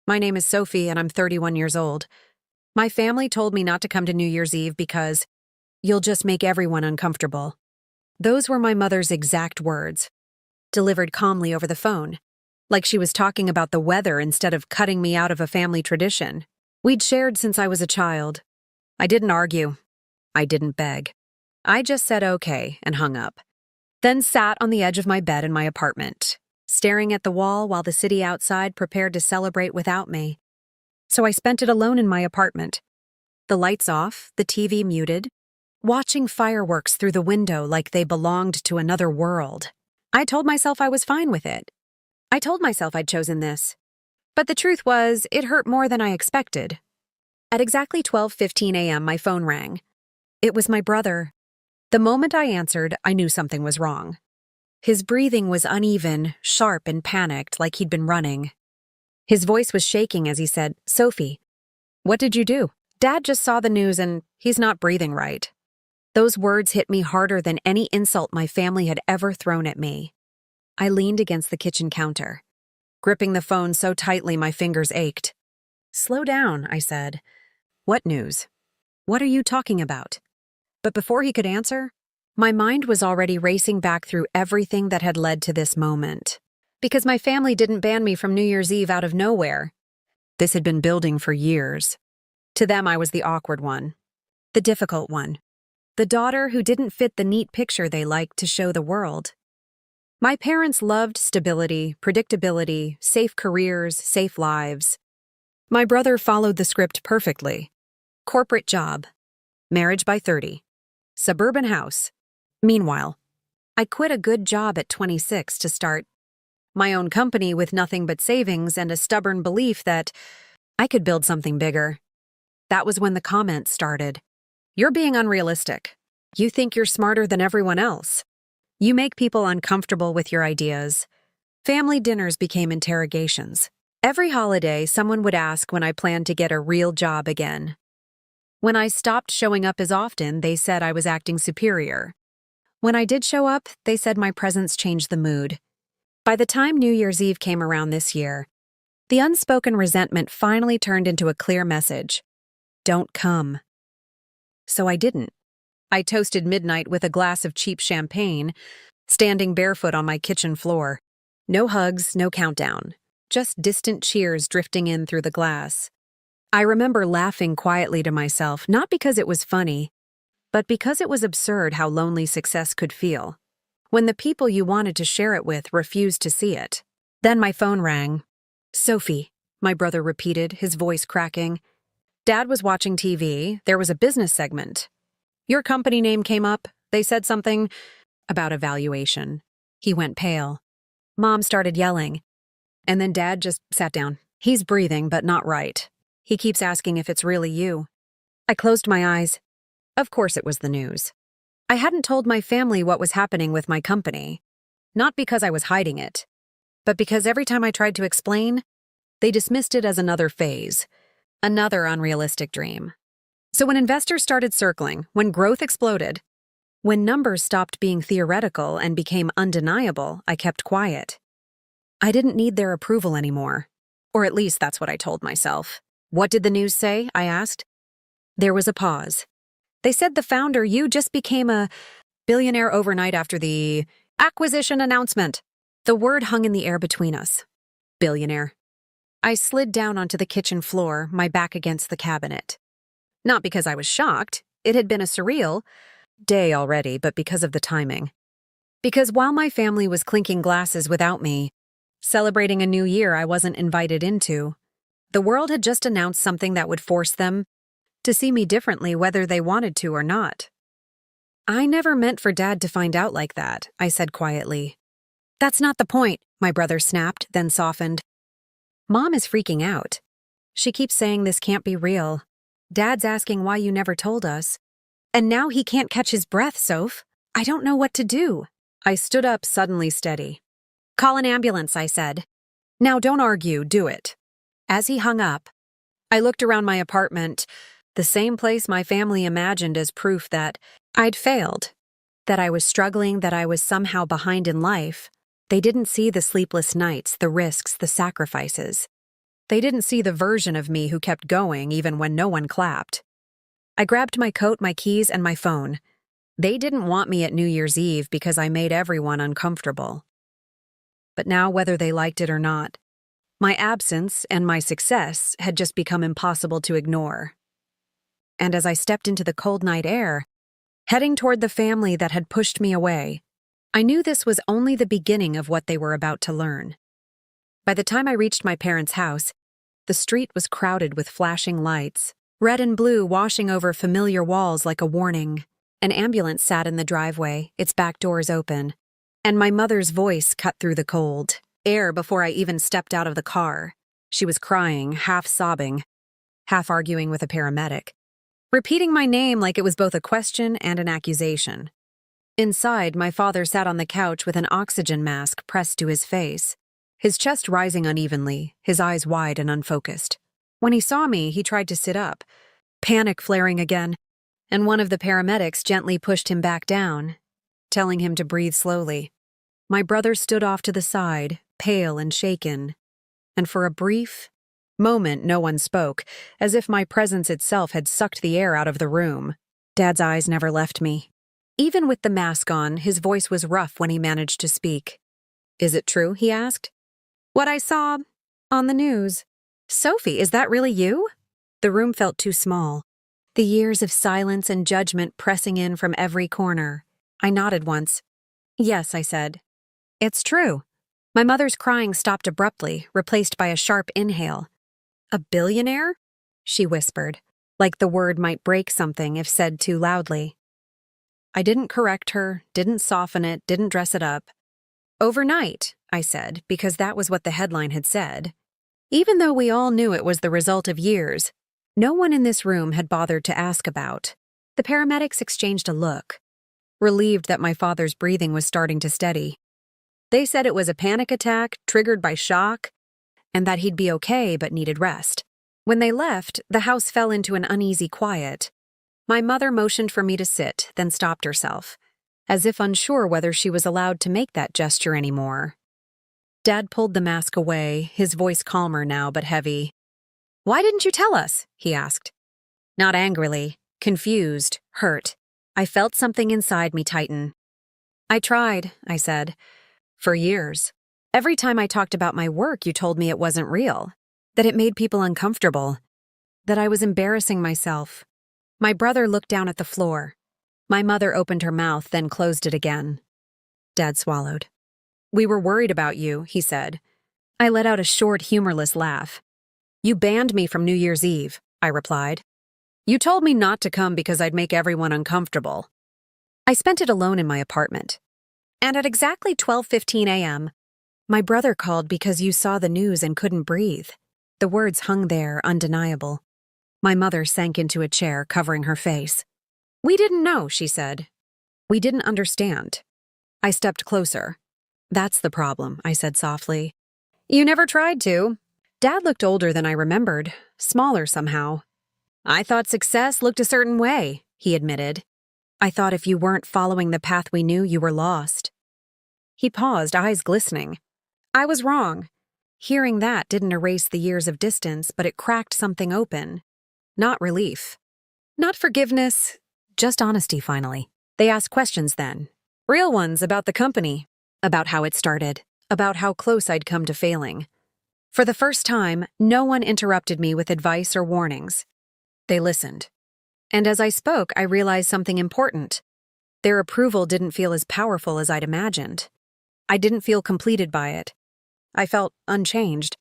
My name is Sophie and I'm 31 years old. My family told me not to come to New Year's Eve because you'll just make everyone uncomfortable. Those were my mother's exact words, delivered calmly over the phone, like she was talking about the weather instead of cutting me out of a family tradition we'd shared since I was a child. I didn't argue. I didn't beg. I just said okay and hung up. Then sat on the edge of my bed in my apartment, staring at the wall while the city outside prepared to celebrate without me. So I spent it alone in my apartment. The lights off, the TV muted, watching fireworks through the window like they belonged to another world. I told myself I was fine with it. I told myself I'd chosen this. But the truth was, it hurt more than I expected. At exactly 12:15 a.m., my phone rang. It was my brother. The moment I answered, I knew something was wrong. His breathing was uneven, sharp, and panicked, like he'd been running. His voice was shaking as he said, "Sophie, what did you do? Dad just saw the news and he's not breathing right." Those words hit me harder than any insult my family had ever thrown at me. I leaned against the kitchen counter, gripping the phone so tightly my fingers ached. "Slow down," I said. "What news? What are you talking about?" But before he could answer, my mind was already racing back through everything that had led to this moment. Because my family didn't ban me from New Year's Eve out of nowhere. This had been building for years. To them, I was the awkward one, the difficult one, the daughter who didn't fit the neat picture they liked to show the world. My parents loved stability, predictability, safe careers, safe lives. My brother followed the script perfectly. Corporate job, marriage by 30, suburban house. Meanwhile, I quit a good job at 26 to start my own company with nothing but savings and a stubborn belief that I could build something bigger. That was when the comments started. "You're being unrealistic. You think you're smarter than everyone else. You make people uncomfortable with your ideas." Family dinners became interrogations. Every holiday, someone would ask when I planned to get a real job again. When I stopped showing up as often, they said I was acting superior. When I did show up, they said my presence changed the mood. By the time New Year's Eve came around this year, the unspoken resentment finally turned into a clear message. Don't come. So I didn't. I toasted midnight with a glass of cheap champagne, standing barefoot on my kitchen floor. No hugs, no countdown. Just distant cheers drifting in through the glass. I remember laughing quietly to myself, not because it was funny, but because it was absurd how lonely success could feel, when the people you wanted to share it with refused to see it. Then my phone rang. "Sophie," my brother repeated, his voice cracking. Dad was watching TV. There was a business segment. "Your company name came up. They said something about evaluation." He went pale. Mom started yelling. And then Dad just sat down. "He's breathing, but not right. He keeps asking if it's really you." I closed my eyes. Of course it was the news. I hadn't told my family what was happening with my company. Not because I was hiding it, but because every time I tried to explain, they dismissed it as another phase, another unrealistic dream. So when investors started circling, when growth exploded, when numbers stopped being theoretical and became undeniable, I kept quiet. I didn't need their approval anymore. Or at least that's what I told myself. "What did the news say?" I asked. There was a pause. "They said the founder, you, just became a billionaire overnight after the acquisition announcement." The word hung in the air between us. Billionaire. I slid down onto the kitchen floor, my back against the cabinet. Not because I was shocked. It had been a surreal day already, but because of the timing. Because while my family was clinking glasses without me, celebrating a new year I wasn't invited into, the world had just announced something that would force them to see me differently whether they wanted to or not. "I never meant for Dad to find out like that," I said quietly. "That's not the point," my brother snapped, then softened. "Mom is freaking out. She keeps saying this can't be real. Dad's asking why you never told us. And now he can't catch his breath, Soph. I don't know what to do." I stood up, suddenly steady. "Call an ambulance," I said. "Now don't argue, do it." As he hung up, I looked around my apartment, the same place my family imagined as proof that I'd failed, that I was struggling, that I was somehow behind in life. They didn't see the sleepless nights, the risks, the sacrifices. They didn't see the version of me who kept going even when no one clapped. I grabbed my coat, my keys, and my phone. They didn't want me at New Year's Eve because I made everyone uncomfortable. But now, whether they liked it or not, my absence and my success had just become impossible to ignore. And as I stepped into the cold night air, heading toward the family that had pushed me away, I knew this was only the beginning of what they were about to learn. By the time I reached my parents' house, the street was crowded with flashing lights, red and blue washing over familiar walls like a warning. An ambulance sat in the driveway, its back doors open, and my mother's voice cut through the cold air before I even stepped out of the car. She was crying, half sobbing, half arguing with a paramedic, repeating my name like it was both a question and an accusation. Inside, my father sat on the couch with an oxygen mask pressed to his face, his chest rising unevenly, his eyes wide and unfocused. When he saw me, he tried to sit up, panic flaring again, and one of the paramedics gently pushed him back down, telling him to breathe slowly. My brother stood off to the side, pale and shaken, and for a brief moment no one spoke, as if my presence itself had sucked the air out of the room. Dad's eyes never left me. Even with the mask on, his voice was rough when he managed to speak. "Is it true?" he asked. "What I saw on the news." "Sophie, is that really you?" The room felt too small, the years of silence and judgment pressing in from every corner. I nodded once. "Yes," I said. "It's true." My mother's crying stopped abruptly, replaced by a sharp inhale. "A billionaire?" she whispered, like the word might break something if said too loudly. I didn't correct her, didn't soften it, didn't dress it up. "Overnight," I said, because that was what the headline had said. Even though we all knew it was the result of years, no one in this room had bothered to ask about. The paramedics exchanged a look, relieved that my father's breathing was starting to steady. They said it was a panic attack triggered by shock, and that he'd be okay but needed rest. When they left, the house fell into an uneasy quiet. My mother motioned for me to sit, then stopped herself, as if unsure whether she was allowed to make that gesture anymore. Dad pulled the mask away, his voice calmer now but heavy. "Why didn't you tell us?" he asked. Not angrily, confused, hurt. I felt something inside me tighten. "I tried," I said. "For years. Every time I talked about my work, you told me it wasn't real, that it made people uncomfortable, that I was embarrassing myself." My brother looked down at the floor. My mother opened her mouth, then closed it again. Dad swallowed. "We were worried about you," he said. I let out a short, humorless laugh. "You banned me from New Year's Eve," I replied. "You told me not to come because I'd make everyone uncomfortable." I spent it alone in my apartment. And at exactly 12:15 a.m., my brother called because you saw the news and couldn't breathe. The words hung there, undeniable. My mother sank into a chair, covering her face. "We didn't know," she said. "We didn't understand." I stepped closer. "That's the problem," I said softly. "You never tried to." Dad looked older than I remembered, smaller somehow. "I thought success looked a certain way," he admitted. "I thought if you weren't following the path we knew, you were lost." He paused, eyes glistening. I was wrong. Hearing that didn't erase the years of distance, but it cracked something open. Not relief. Not forgiveness, just honesty finally. They asked questions then. Real ones about the company, about how it started, about how close I'd come to failing. For the first time, no one interrupted me with advice or warnings. They listened. And as I spoke, I realized something important. Their approval didn't feel as powerful as I'd imagined. I didn't feel completed by it. I felt unchanged.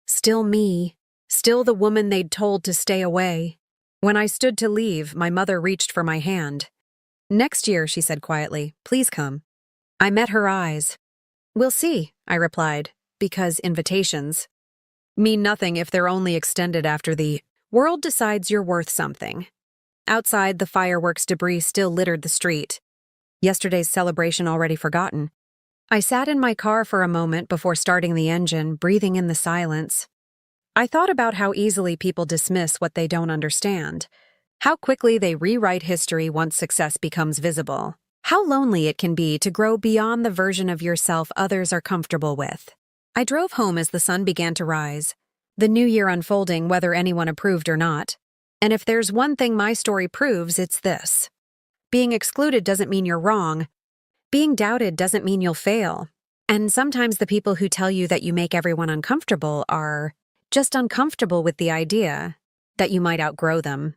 Still me. Still the woman they'd told to stay away. When I stood to leave, my mother reached for my hand. "Next year," she said quietly, "please come." I met her eyes. "We'll see," I replied, because invitations mean nothing if they're only extended after the world decides you're worth something. Outside, the fireworks debris still littered the street. Yesterday's celebration already forgotten. I sat in my car for a moment before starting the engine, breathing in the silence. I thought about how easily people dismiss what they don't understand, how quickly they rewrite history once success becomes visible, how lonely it can be to grow beyond the version of yourself others are comfortable with. I drove home as the sun began to rise. The new year unfolding whether anyone approved or not. And if there's one thing my story proves, it's this. Being excluded doesn't mean you're wrong. Being doubted doesn't mean you'll fail. And sometimes the people who tell you that you make everyone uncomfortable are just uncomfortable with the idea that you might outgrow them.